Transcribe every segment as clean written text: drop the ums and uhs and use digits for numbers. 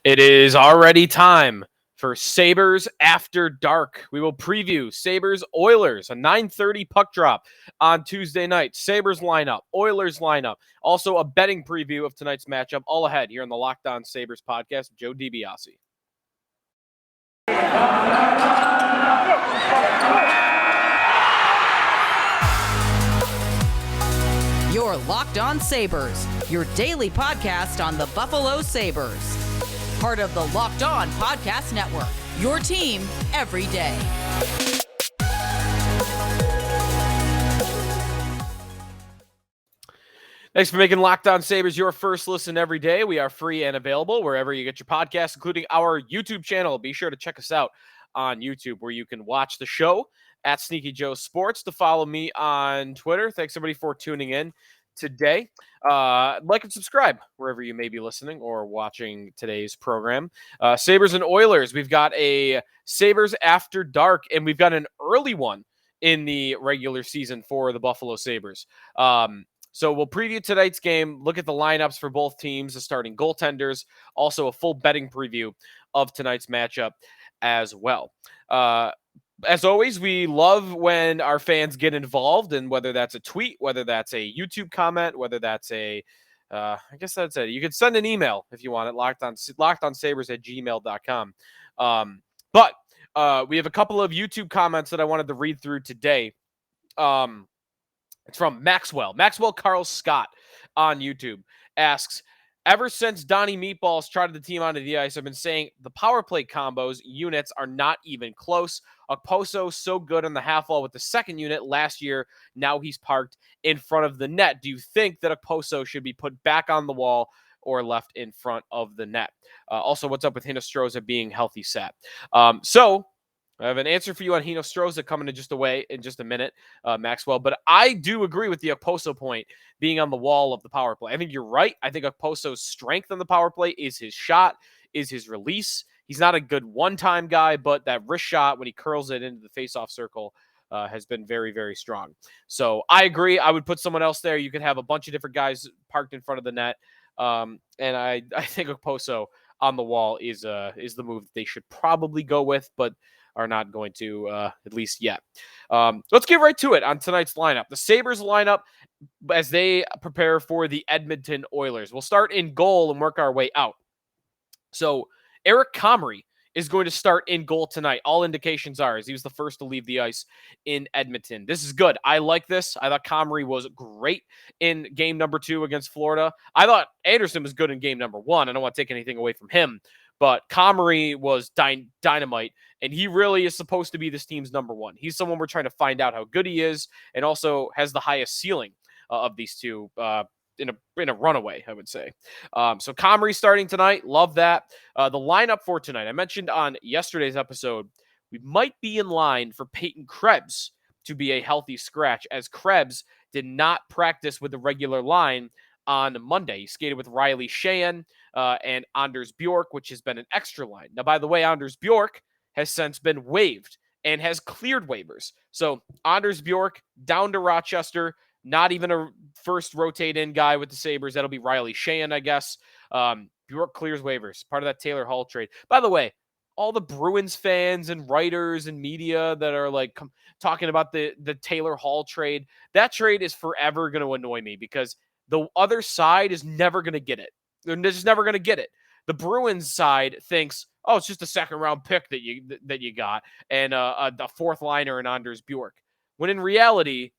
It is already time for Sabres After Dark. We will preview Sabres-Oilers, a 9:30 puck drop on Tuesday night. Sabres lineup, Oilers lineup, also a betting preview of tonight's matchup, all ahead here on the Locked On Sabres podcast with Joe DiBiase. You're Locked On Sabres, your daily podcast on the Buffalo Sabres. Part of the Locked On Podcast Network, your team every day. Thanks for making Locked On Sabres your first listen every day. We are free and available wherever you get your podcasts, including our YouTube channel. Be sure to check us out on YouTube where you can watch the show at Sneaky Joe Sports, to follow me on Twitter. Thanks, everybody, for tuning in today. Like and subscribe wherever you may be listening or watching today's program. Sabres and Oilers. We've got a Sabres After Dark, and we've got an early one in the regular season for the Buffalo Sabres. So we'll preview tonight's game, look at the lineups for both teams, the starting goaltenders, also a full betting preview of tonight's matchup as well. As always, we love when our fans get involved, and whether that's a tweet, whether that's a YouTube comment, whether that's I guess that's it. You can send an email if you want it, lockedonsabres@gmail.com. But we have a couple of YouTube comments that I wanted to read through today. It's from Maxwell Carl Scott on YouTube. Asks, ever since Donnie Meatballs trotted the team onto the ice, I've been saying the power play combos units are not even close. Okposo so good on the half wall with the second unit last year. Now he's parked in front of the net. Do you think that Okposo should be put back on the wall or left in front of the net? Also, what's up with Hinostroza being healthy set? So I have an answer for you on Hinostroza coming in just a minute, Maxwell. But I do agree with the Okposo point being on the wall of the power play. I think you're right. I think Okposo's strength on the power play is his shot, is his release. He's not a good one-time guy, but that wrist shot when he curls it into the face-off circle has been very, very strong. So I agree. I would put someone else there. You could have a bunch of different guys parked in front of the net. And I think Okposo on the wall is the move that they should probably go with, but are not going to, at least yet. Let's get right to it on tonight's lineup. The Sabres lineup as they prepare for the Edmonton Oilers. We'll start in goal and work our way out. So Eric Comrie is going to start in goal tonight. All indications are, as he was the first to leave the ice in Edmonton. This is good. I like this. I thought Comrie was great in game number 2 against Florida. I thought Anderson was good in game number 1. I don't want to take anything away from him, but Comrie was dynamite, and he really is supposed to be this team's number 1. He's someone we're trying to find out how good he is, and also has the highest ceiling of these two in a runaway, I would say. So Comrie starting tonight. Love that. The lineup for tonight, I mentioned on yesterday's episode, we might be in line for Peyton Krebs to be a healthy scratch, as Krebs did not practice with the regular line on Monday. He skated with Riley Sheahan and Anders Bjork, which has been an extra line. Now, by the way, Anders Bjork has since been waived and has cleared waivers. So Anders Bjork down to Rochester, not even a first rotate in guy with the Sabres. That'll be Riley Sheahan, I guess. Bjork clears waivers, part of that Taylor Hall trade. By the way, all the Bruins fans and writers and media that are like talking about the Taylor Hall trade, that trade is forever going to annoy me, because the other side is never going to get it. They're just never going to get it. The Bruins side thinks, oh, it's just a second round pick that you got, and a fourth liner in Anders Bjork. When in reality,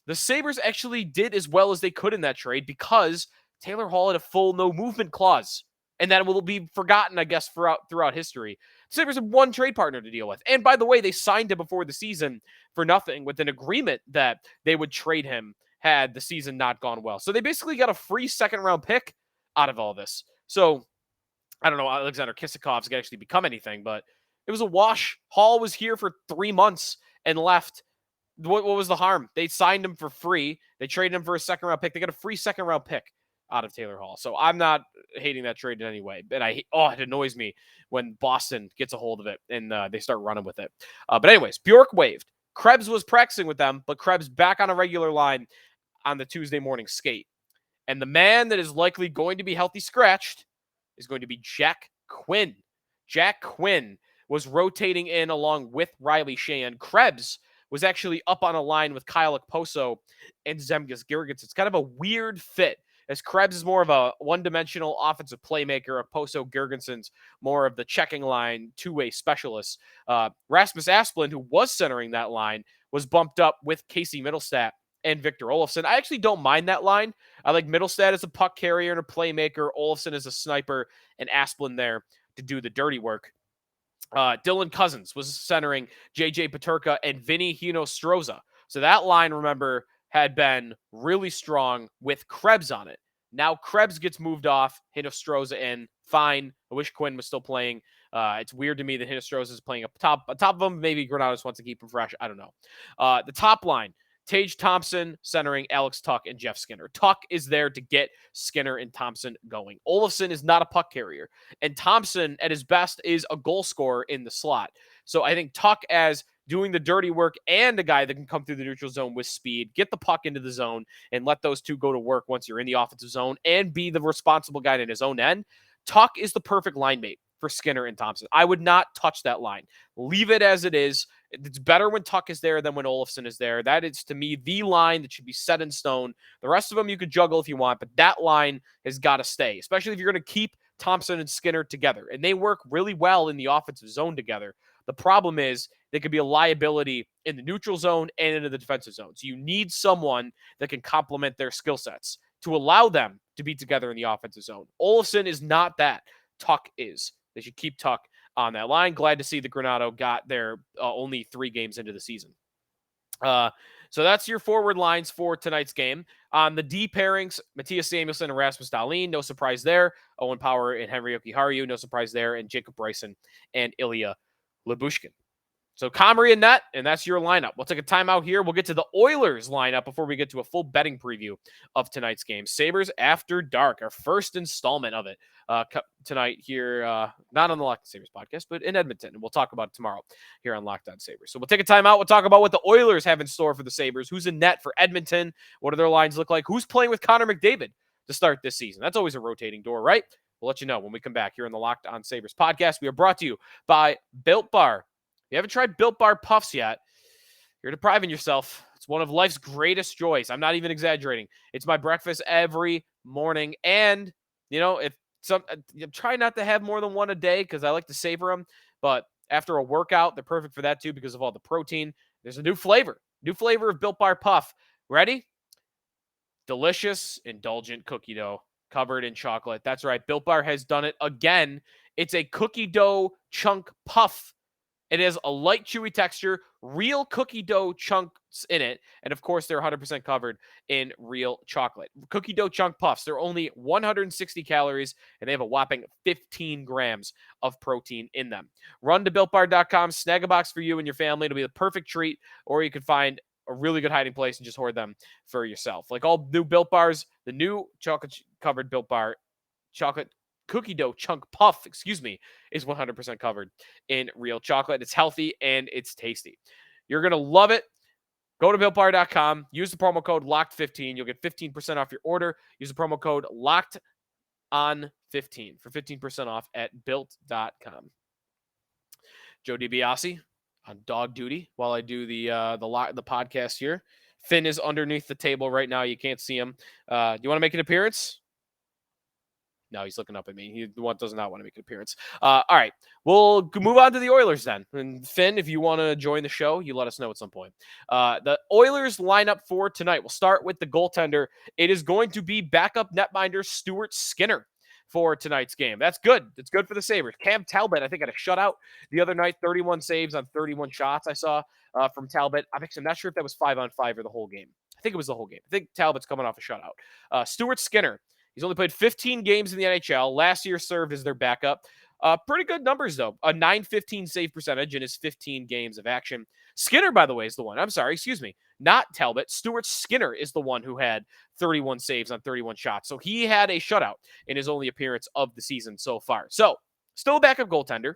the Sabres actually did as well as they could in that trade, because Taylor Hall had a full no movement clause, and that will be forgotten, I guess, throughout history. The Sabres have one trade partner to deal with. And by the way, they signed him before the season for nothing, with an agreement that they would trade him had the season not gone well. So they basically got a free second round pick out of all this. So I don't know, Alexander Kisikov's going to actually become anything, but it was a wash. Hall was here for 3 months and left. What was the harm? They signed him for free. They traded him for a second round pick. They got a free second round pick out of Taylor Hall. So I'm not hating that trade in any way. And it annoys me when Boston gets a hold of it and they start running with it. But anyways, Bjork waived. Krebs was practicing with them, but Krebs back on a regular line on the Tuesday morning skate. And the man that is likely going to be healthy scratched is going to be Jack Quinn. Jack Quinn was rotating in along with Riley Sheahan. Krebs was actually up on a line with Kyle Okposo and Zemgus Girgensons. It's kind of a weird fit, as Krebs is more of a one-dimensional offensive playmaker. Okposo Girgensons more of the checking line, two-way specialist. Rasmus Asplund, who was centering that line, was bumped up with Casey Middlestat and Victor Olofsson. I actually don't mind that line. I like Middlestat as a puck carrier and a playmaker, Olofsson as a sniper, and Asplund there to do the dirty work. Dylan Cousins was centering JJ Peterka and Vinny Hinostroza. So that line, remember, had been really strong with Krebs on it. Now Krebs gets moved off, Hinostroza in. Fine. I wish Quinn was still playing. It's weird to me that Hinostroza is playing up top of him. Maybe Granados wants to keep him fresh. I don't know. The top line, Tage Thompson centering Alex Tuch and Jeff Skinner. Tuch is there to get Skinner and Thompson going. Olofsson is not a puck carrier, and Thompson at his best is a goal scorer in the slot. So I think Tuch as doing the dirty work and a guy that can come through the neutral zone with speed, get the puck into the zone, and let those two go to work once you're in the offensive zone and be the responsible guy in his own end. Tuch is the perfect line mate for Skinner and Thompson. I would not touch that line. Leave it as it is. It's better when Tuch is there than when Olofsson is there. That is, to me, the line that should be set in stone. The rest of them you could juggle if you want, but that line has got to stay, especially if you're going to keep Thompson and Skinner together. And they work really well in the offensive zone together. The problem is they could be a liability in the neutral zone and in the defensive zone. So you need someone that can complement their skill sets to allow them to be together in the offensive zone. Olofsson is not that. Tuch is. They should keep Tuch on that line. Glad to see the Granado got there only 3 games into the season. So that's your forward lines for tonight's game. On the D pairings, Matthias Samuelsson and Rasmus Dahlin, no surprise there. Owen Power and Henry Jokiharju, no surprise there. And Jacob Bryson and Ilya Lyubushkin. So Comrie and net, and that's your lineup. We'll take a timeout here. We'll get to the Oilers lineup before we get to a full betting preview of tonight's game. Sabres After Dark, our first installment of it tonight here, not on the Locked On Sabres podcast, but in Edmonton. And we'll talk about it tomorrow here on Locked On Sabres. So we'll take a timeout. We'll talk about what the Oilers have in store for the Sabres. Who's in net for Edmonton? What do their lines look like? Who's playing with Connor McDavid to start this season? That's always a rotating door, right? We'll let you know when we come back here on the Locked On Sabres podcast. We are brought to you by Built Bar. If you haven't tried Built Bar Puffs yet, you're depriving yourself. It's one of life's greatest joys. I'm not even exaggerating. It's my breakfast every morning. And, try not to have more than one a day because I like to savor them. But after a workout, they're perfect for that too because of all the protein. There's a new flavor of Built Bar Puff. Ready? Delicious, indulgent cookie dough covered in chocolate. That's right. Built Bar has done it again. It's a cookie dough chunk puff. It has a light, chewy texture, real cookie dough chunks in it, and of course, they're 100% covered in real chocolate. Cookie dough chunk puffs, they're only 160 calories, and they have a whopping 15 grams of protein in them. Run to BuiltBar.com, snag a box for you and your family. It'll be the perfect treat, or you can find a really good hiding place and just hoard them for yourself. Like all new Built Bars, the new chocolate-covered Built Bar, chocolate cookie dough chunk puff, is 100% covered in real chocolate. It's healthy and it's tasty. You're going to love it. Go to BuiltBar.com. Use the promo code LOCKED15. You'll get 15% off your order. Use the promo code LOCKEDON15 for 15% off at Built.com. Joe DiBiase on dog duty while I do the podcast here. Finn is underneath the table right now. You can't see him. Do you want to make an appearance? No, he's looking up at me. He does not want to make an appearance. All right. We'll move on to the Oilers then. And Finn, if you want to join the show, you let us know at some point. The Oilers lineup for tonight. We'll start with the goaltender. It is going to be backup netminder Stuart Skinner for tonight's game. That's good. It's good for the Sabres. Cam Talbot, I think, had a shutout the other night. 31 saves on 31 shots I saw from Talbot. I'm not sure if that was 5-on-5 or the whole game. I think it was the whole game. I think Talbot's coming off a shutout. Stuart Skinner. He's only played 15 games in the NHL. Last year served as their backup. Pretty good numbers, though. A .915 save percentage in his 15 games of action. Skinner, by the way, is the one. I'm sorry, excuse me. Not Talbot. Stuart Skinner is the one who had 31 saves on 31 shots. So he had a shutout in his only appearance of the season so far. So, still a backup goaltender.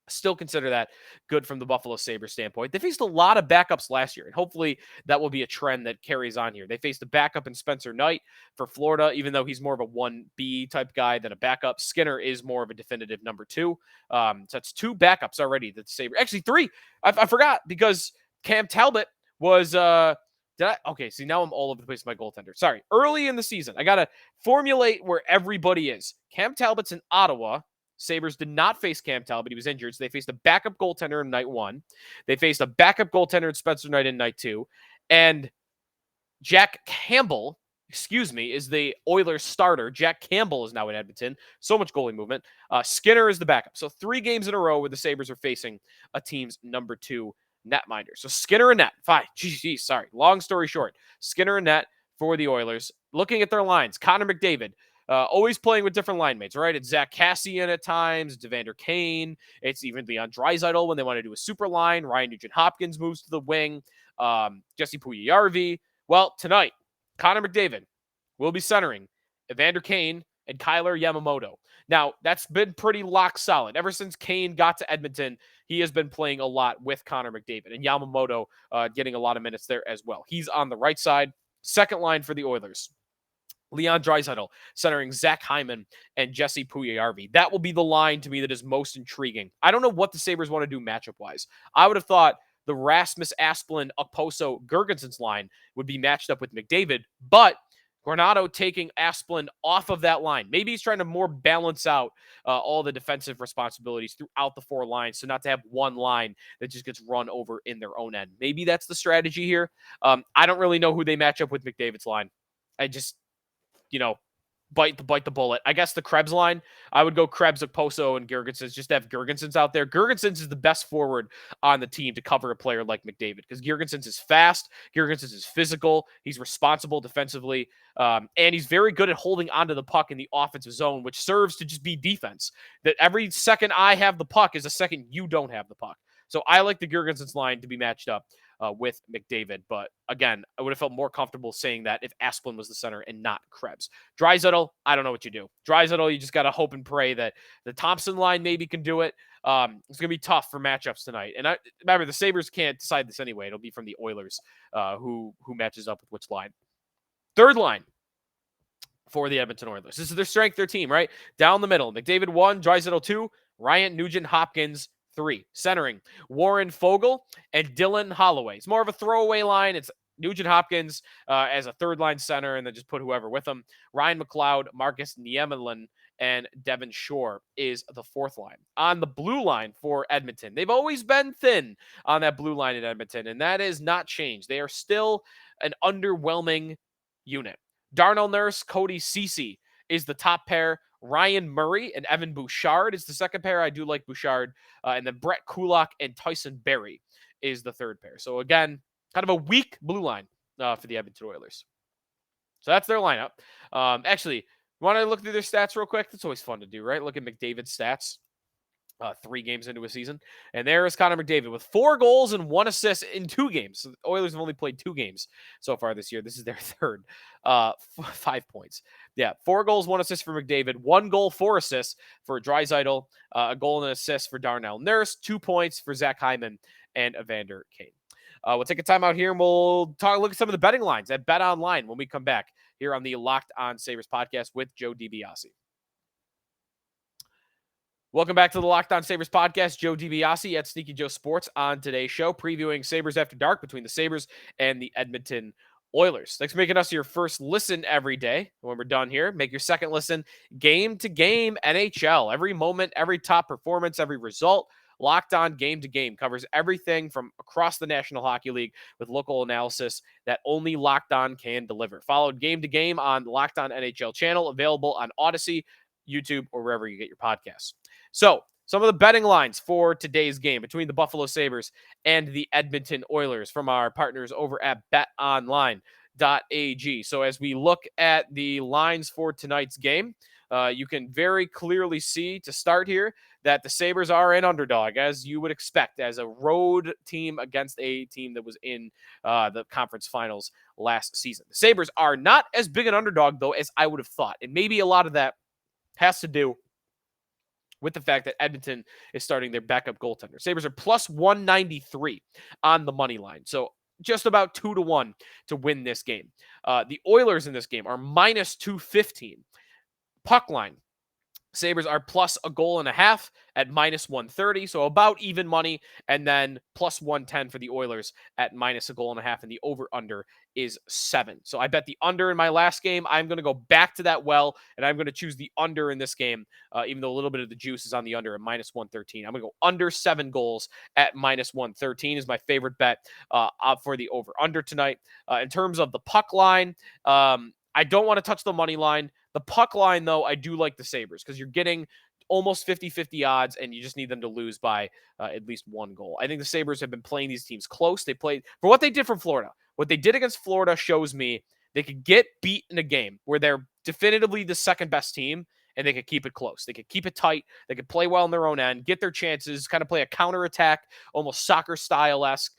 Still consider that good from the Buffalo Sabres standpoint. They faced a lot of backups last year, and hopefully that will be a trend that carries on here. They faced a backup in Spencer Knight for Florida, even though he's more of a 1B type guy than a backup. Skinner is more of a definitive number 2. So that's 2 backups already that the Sabres, actually 3. I forgot because Cam Talbot was, okay, see, now I'm all over the place with my goaltender. Sorry. Early in the season, I got to formulate where everybody is. Cam Talbot's in Ottawa. Sabres did not face Cam Talbot. He was injured, so they faced a backup goaltender in night 1. They faced a backup goaltender in Spencer Knight in night 2. And Jack Campbell, is the Oilers starter. Jack Campbell is now in Edmonton. So much goalie movement. Skinner is the backup. So 3 games in a row where the Sabres are facing a team's number 2 netminder. So Skinner and net. Fine. Sorry. Long story short. Skinner and net for the Oilers. Looking at their lines, Connor McDavid, always playing with different line mates, right? It's Zach Cassian at times, it's Evander Kane. It's even Leon Draisaitl when they want to do a super line. Ryan Nugent-Hopkins moves to the wing. Jesse Puljujarvi. Well, tonight, Connor McDavid will be centering Evander Kane and Kyler Yamamoto. Now, that's been pretty lock solid. Ever since Kane got to Edmonton, he has been playing a lot with Connor McDavid, and Yamamoto getting a lot of minutes there as well. He's on the right side. Second line for the Oilers, Leon Draisaitl centering Zach Hyman and Jesse Puljujarvi. That will be the line to me that is most intriguing. I don't know what the Sabres want to do matchup-wise. I would have thought the Rasmus Asplund, Okposo, Girgensons line would be matched up with McDavid, but Granato taking Asplund off of that line. Maybe he's trying to more balance out all the defensive responsibilities throughout the 4 lines, so not to have one line that just gets run over in their own end. Maybe that's the strategy here. I don't really know who they match up with McDavid's line. I just, bite the bullet. I guess the Krebs line, I would go Krebs, Okposo, and Girgensons, just to have Girgensons out there. Girgensons is the best forward on the team to cover a player like McDavid because Girgensons is fast, Girgensons is physical, he's responsible defensively, and he's very good at holding onto the puck in the offensive zone, which serves to just be defense. That every second I have the puck is a second you don't have the puck. So I like the Girgensons line to be matched up with McDavid. But again, I would have felt more comfortable saying that if Asplund was the center and not Krebs. Draisaitl, I don't know what you do. Draisaitl, you just got to hope and pray that the Thompson line maybe can do it. It's going to be tough for matchups tonight. And remember, the Sabres can't decide this anyway. It'll be from the Oilers who matches up with which line. Third line for the Edmonton Oilers. This is their strength, their team, right? Down the middle. McDavid 1, Draisaitl 2, Ryan Nugent-Hopkins 3. Centering, Warren Foegele and Dylan Holloway. It's more of a throwaway line. It's Nugent-Hopkins as a third-line center, and then just put whoever with him. Ryan McLeod, Marcus Niemelin, and Devin Shore is the fourth line. On the blue line for Edmonton, they've always been thin on that blue line in Edmonton, and that has not changed. They are still an underwhelming unit. Darnell Nurse, Cody Ceci is the top pair. Ryan Murray and Evan Bouchard is the second pair. I do like Bouchard. And then Brett Kulak and Tyson Berry is the third pair. So again, kind of a weak blue line for the Edmonton Oilers. So that's their lineup. Actually, you want to look through their stats real quick? That's always fun to do, right? Look at McDavid's stats. 3 games into a season. And there is Connor McDavid with 4 goals and 1 assist in 2 games. So the Oilers have only played 2 games so far this year. This is their third. 5 points. Yeah, 4 goals, 1 assist for McDavid, 1 goal, 4 assists for Draisaitl, a goal and an assist for Darnell Nurse, 2 points for Zach Hyman and Evander Kane. We'll take a time out here and we'll look at some of the betting lines at Bet Online when we come back here on the Locked On Sabres podcast with Joe DiBiase. Welcome back to the Locked On Sabres podcast. Joe DiBiase at Sneaky Joe Sports on today's show, previewing Sabres After Dark between the Sabres and the Edmonton Oilers. Thanks for making us your first listen every day. When we're done here, make your second listen game to game NHL. Every moment, every top performance, every result. Locked On Game to Game covers everything from across the National Hockey League with local analysis that only Locked On can deliver. Follow Game to Game on the Locked On NHL channel, available on Odyssey, YouTube, or wherever you get your podcasts. So, some of the betting lines for today's game between the Buffalo Sabres and the Edmonton Oilers from our partners over at betonline.ag. So, as we look at the lines for tonight's game, you can very clearly see to start here that the Sabres are an underdog, as you would expect, as a road team against a team that was in the conference finals last season. The Sabres are not as big an underdog, though, as I would have thought. And maybe a lot of that has to do with the fact that Edmonton is starting their backup goaltender. Sabres are plus 193 on the money line. So just about 2-1 to win this game. The Oilers in this game are minus 215. Puck line. Sabres are plus a goal and a half at minus 130, so about even money, and then plus 110 for the Oilers at minus a goal and a half, and the over-under is 7. So I bet the under in my last game. I'm going to go back to that well, and I'm going to choose the under in this game, even though a little bit of the juice is on the under at minus 113. I'm going to go under 7 goals at minus 113 is my favorite bet for the over-under tonight. In terms of the puck line, I don't want to touch the money line. The puck line, though, I do like the Sabres because you're getting almost 50-50 odds, and you just need them to lose by at least 1 goal. I think the Sabres have been playing these teams close. They played for what they did from Florida. What they did against Florida shows me they could get beat in a game where they're definitively the second best team, and they could keep it close. They could keep it tight. They could play well in their own end, get their chances, kind of play a counterattack, almost soccer style-esque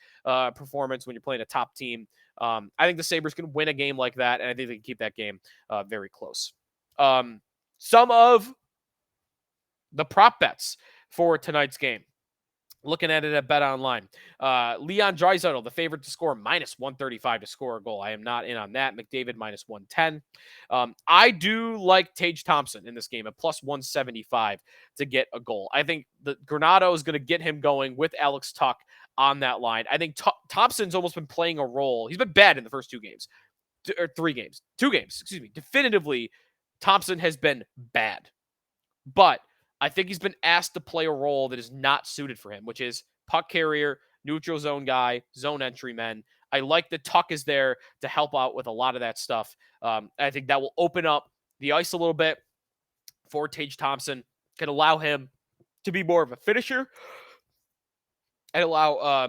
performance when you're playing a top team. I think the Sabres can win a game like that, and I think they can keep that game very close. Some of the prop bets for tonight's game. Looking at it at Bet Online. Leon Draisaitl, the favorite to score, minus 135 to score a goal. I am not in on that. McDavid, minus 110. I do like Tage Thompson in this game at plus 175 to get a goal. I think the Granato is going to get him going with Alex Tuch on that line. I think Thompson's almost been playing a role. He's been bad in the first 2 games. Or 3 games. 2 games, excuse me. Definitively, Thompson has been bad. But I think he's been asked to play a role that is not suited for him, which is puck carrier, neutral zone guy, zone entry man. I like that Tuch is there to help out with a lot of that stuff. I think that will open up the ice a little bit for Tage Thompson, can allow him to be more of a finisher and allow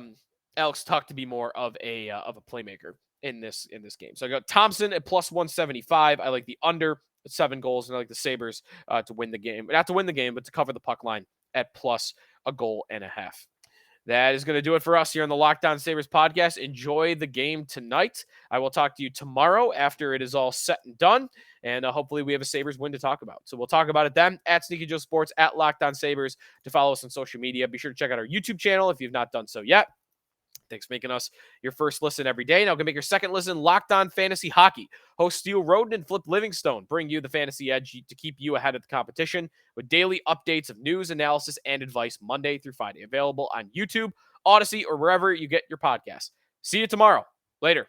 Alex Tuch to be more of a playmaker in this game. So I got Thompson at plus 175. I like the under 7 goals, and I like the Sabres to win the game. Not to win the game, but to cover the puck line at plus a goal and a half. That is going to do it for us here on the Locked On Sabres podcast. Enjoy the game tonight. I will talk to you tomorrow after it is all set and done, and hopefully we have a Sabres win to talk about. So we'll talk about it then at Sneaky Joe Sports, at Locked On Sabres, to follow us on social media. Be sure to check out our YouTube channel if you've not done so yet. Thanks for making us your first listen every day. Now go make your second listen Locked On Fantasy Hockey. Host Steele Roden and Flip Livingstone bring you the fantasy edge to keep you ahead of the competition with daily updates of news, analysis, and advice Monday through Friday. Available on YouTube, Odyssey, or wherever you get your podcasts. See you tomorrow. Later.